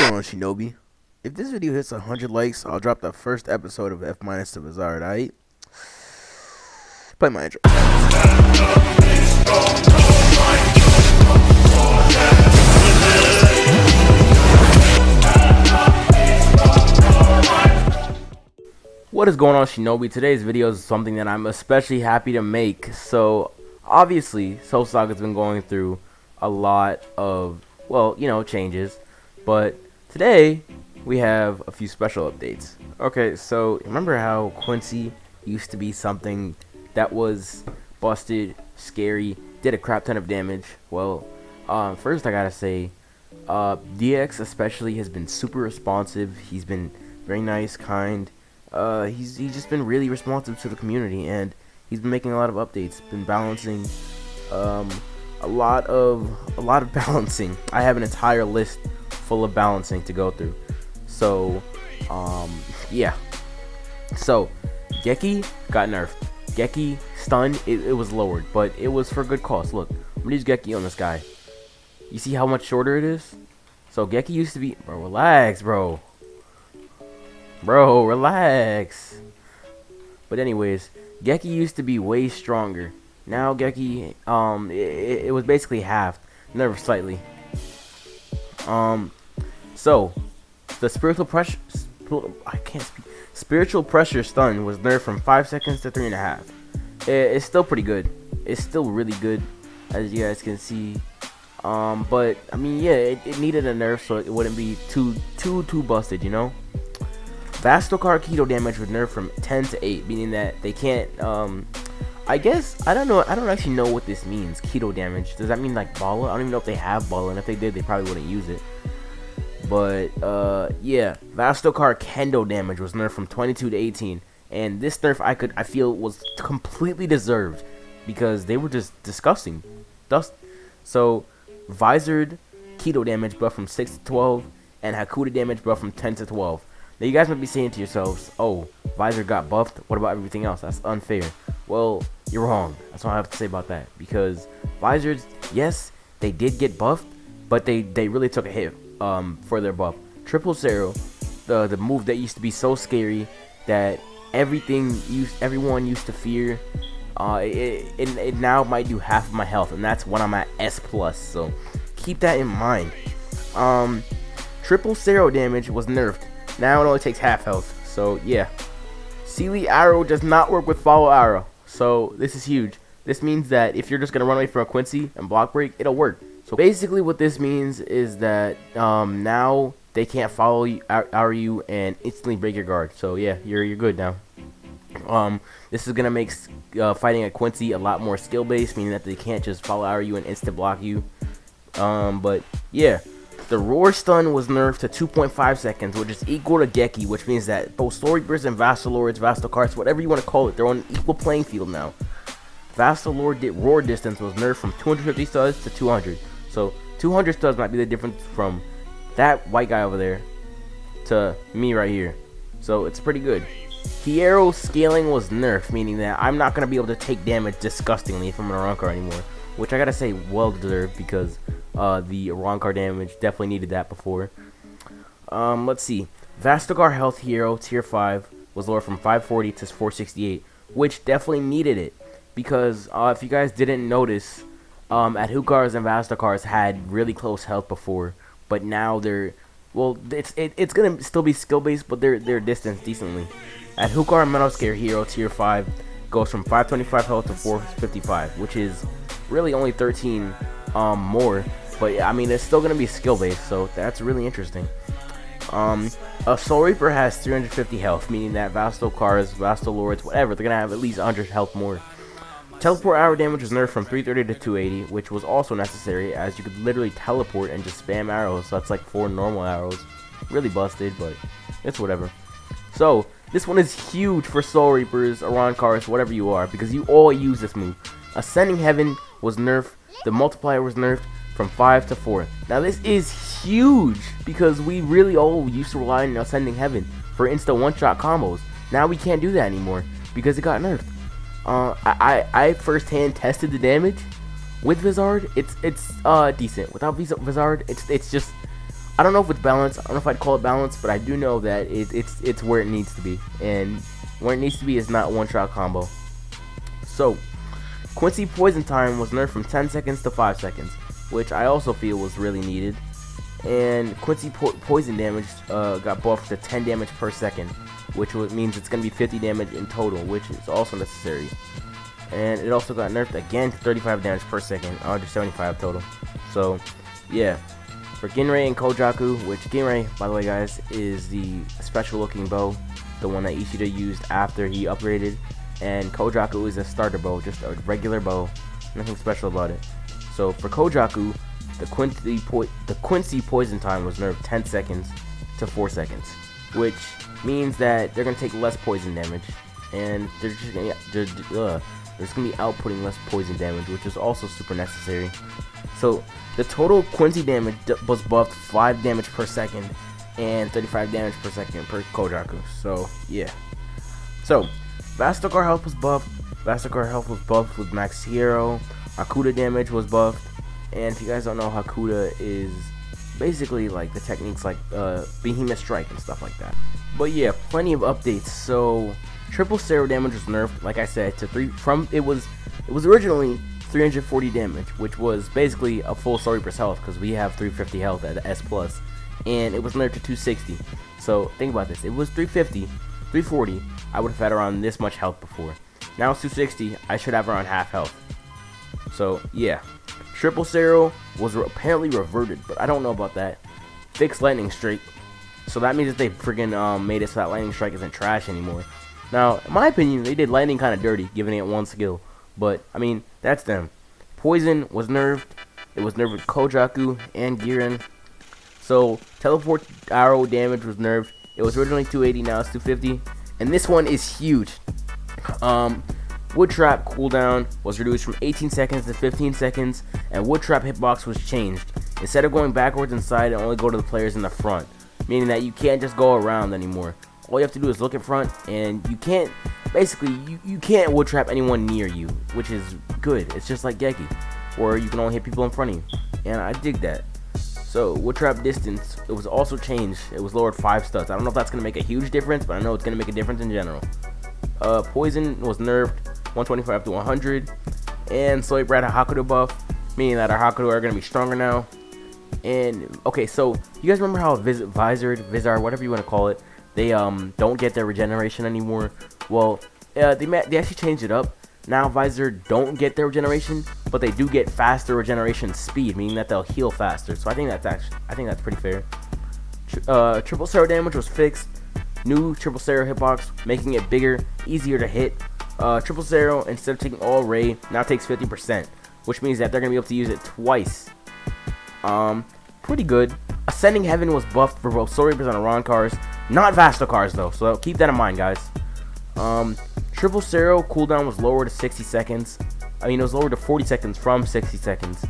going on, Shinobi? If this video hits 100 likes, I'll drop the first episode of F- the Bizzare, alright? Play my intro. What is going on, Shinobi? Today's video is something that I'm especially happy to make. So, obviously, Saga's been going through a lot of, well, you know, changes. But today, we have a few special updates. Okay, so remember how Quincy used to be something that was busted, scary, did a crap ton of damage? Well, first I gotta say, DX especially has been super responsive. He's been very nice, kind. He's just been really responsive to the community, and he's been making a lot of updates. Been balancing, a lot of balancing. I have an entire list full of balancing to go through. So, yeah. So, Geki got nerfed. Geki stun, it was lowered, but it was for good cause. Look, I'm gonna use Geki on this guy. You see how much shorter it is? So Geki used to be, bro, relax, bro. Bro, relax. But anyways, Geki used to be way stronger. Now Geki, it was basically halved, nerfed slightly. So the spiritual pressure, spiritual pressure stun was nerfed from 5 seconds to 3.5. It's still pretty good. It's still really good, as you guys can see. But I mean, yeah, it needed a nerf so it wouldn't be too busted, you know. Vastocar keto damage was nerfed from 10 to 8, meaning that they can't, I guess, I don't know, I don't actually know what this means, keto damage. Does that mean like Bala? I don't even know if they have Bala, and if they did, they probably wouldn't use it. But, yeah, Vastocar kendo damage was nerfed from 22 to 18, and this nerf I feel was completely deserved, because they were just disgusting. So, Visored keto damage buff from 6 to 12, and Hakuda damage buff from 10 to 12. Now, you guys might be saying to yourselves, oh, Visor got buffed, what about everything else? That's unfair. Well, you're wrong. That's all I have to say about that. Because Visors, yes, they did get buffed, but they really took a hit for their buff. Triple Zero, the move that used to be so scary that everyone used to fear, it now might do half of my health, and that's when I'm at S+. So keep that in mind. Triple Zero damage was nerfed. Now it only takes half health. So yeah, Sealy Arrow does not work with Follow Arrow. So this is huge. This means that if you're just gonna run away from a Quincy and block break, it'll work. So basically, what this means is that now they can't follow you, arrow you, and instantly break your guard. So yeah, you're good now. This is gonna make fighting a Quincy a lot more skill based, meaning that they can't just follow arrow you and instant block you. But yeah. The Roar stun was nerfed to 2.5 seconds, which is equal to Geki, which means that both Storybursts and Vastalords, Vastalcarts, whatever you want to call it, they're on an equal playing field now. Vastalord Roar distance was nerfed from 250 studs to 200. So 200 studs might be the difference from that white guy over there to me right here. So it's pretty good. Hierro scaling was nerfed, meaning that I'm not going to be able to take damage disgustingly if I'm an Arankar anymore. Which I gotta say, well deserved, because the Arankar damage definitely needed that before. Let's see. Vastogar Health Hero Tier 5 was lowered from 540 to 468, which definitely needed it. Because if you guys didn't notice, at Hukars and Vastocars had really close health before, but now they're, well, it's gonna still be skill based, but they're distanced decently. At Hukar Metal Scare Hero Tier 5 goes from 525 health to 455, which is really only 13 more, but I mean it's still gonna be skill based, so that's really interesting. A Soul Reaper has 350 health, meaning that Vastalcars, Vastalords, whatever, they're gonna have at least 100 health more. Teleport arrow damage was nerfed from 330 to 280, which was also necessary, as you could literally teleport and just spam arrows. So that's like 4 normal arrows. Really busted, but it's whatever. So this one is huge for Soul Reapers, Arankars, whatever you are, because you all use this move. Ascending Heaven was nerfed. The multiplier was nerfed from 5 to 4. Now this is huge, because we really all used to rely on Ascending Heaven for insta one-shot combos. Now we can't do that anymore because it got nerfed. I firsthand tested the damage with Bizzard. It's decent. Without Bizzard, it's just I don't know if it's balanced. I don't know if I'd call it balanced, but I do know that it's where it needs to be, and where it needs to be is not one-shot combo. So, Quincy poison time was nerfed from 10 seconds to 5 seconds, which I also feel was really needed. And Quincy poison damage got buffed to 10 damage per second, which means it's going to be 50 damage in total, which is also necessary. And it also got nerfed again to 35 damage per second, 175 total. So, yeah. For Ginrei and Kojaku, which Ginrei, by the way guys, is the special looking bow, the one that Ishida used after he upgraded, and Kojaku is a starter bow, just a regular bow, nothing special about it. So for Kojaku, the Quincy poison time was nerfed 10 seconds to 4 seconds, which means that they're going to take less poison damage, and they're just going to be outputting less poison damage, which is also super necessary. So the total Quincy damage was buffed 5 damage per second and 35 damage per second per Kojaku. So yeah. So Vastogar health was buffed. Vastogar health was buffed with max hero. Hakuda damage was buffed. And if you guys don't know, Hakuda is basically like the techniques like Behemoth Strike and stuff like that. But yeah, plenty of updates. So triple zero damage was nerfed, like I said, to 3 from it was originally 340 damage, which was basically a full Sorcerer's health because we have 350 health at S+, and it was nerfed to 260. So think about this, it was 350, 340, I would have had around this much health before. Now it's 260, I should have around half health. So yeah, triple zero was apparently reverted, but I don't know about that. Fixed lightning strike, so that means that they friggin' made it so that lightning strike isn't trash anymore. Now, in my opinion, they did lightning kind of dirty, giving it one skill. But, I mean, that's them. Poison was nerfed. It was nerfed with Kojaku and Giren. So, teleport arrow damage was nerfed. It was originally 280, now it's 250. And this one is huge. Wood Trap cooldown was reduced from 18 seconds to 15 seconds. And Wood Trap hitbox was changed. Instead of going backwards inside, it only go to the players in the front. Meaning that you can't just go around anymore. All you have to do is look in front, and you can't, basically, you can't wood trap anyone near you, which is good. It's just like Geki, or you can only hit people in front of you, and I dig that. So, wood trap distance, it was also changed. It was lowered 5 studs. I don't know if that's going to make a huge difference, but I know it's going to make a difference in general. Poison was nerfed 125 to 100, and so it brought a Hakuda buff, meaning that our Hakuda are going to be stronger now. And, okay, so, you guys remember how bizaarre, whatever you want to call it, they don't get their regeneration anymore? Well, they actually changed it up. Now Visor don't get their regeneration, but they do get faster regeneration speed, meaning that they'll heal faster. So I think that's pretty fair. Triple zero damage was fixed. New triple zero hitbox, making it bigger, easier to hit. Triple zero, instead of taking all ray, now takes 50%, which means that they're gonna be able to use it twice. Pretty good. Ascending Heaven was buffed for both Soribers and Aron cars. Not Vasto cars though, so keep that in mind, guys. Triple zero cooldown was lowered to 60 seconds. I mean, it was lowered to 40 seconds from 60 seconds.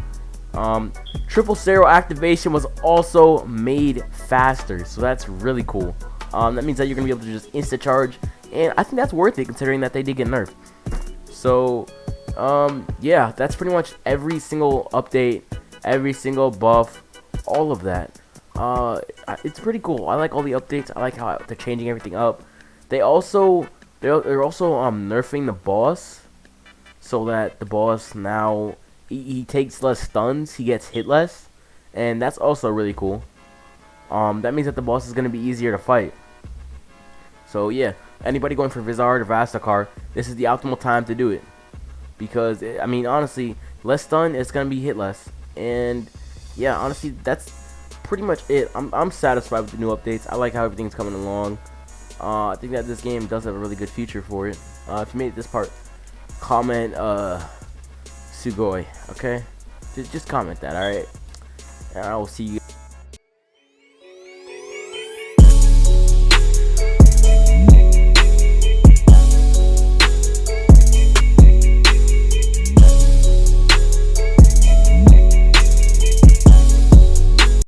Triple zero activation was also made faster, so that's really cool. That means that you're gonna be able to just insta charge, and I think that's worth it considering that they did get nerfed. So, yeah, that's pretty much every single update, every single buff, all of that. It's pretty cool. I like all the updates. I like how they're changing everything up. They're also nerfing the boss, so that the boss now he takes less stuns, he gets hit less, and that's also really cool. That means that the boss is gonna be easier to fight. So yeah, anybody going for Bizzare or Vastacar, this is the optimal time to do it, because I mean honestly, less stun, it's gonna be hit less, and yeah, honestly that's pretty much it. I'm satisfied with the new updates. I like how everything's coming along. I think that this game does have a really good future for it. If you made it this part, comment Sugoi, okay? Just comment that, alright? And I will see you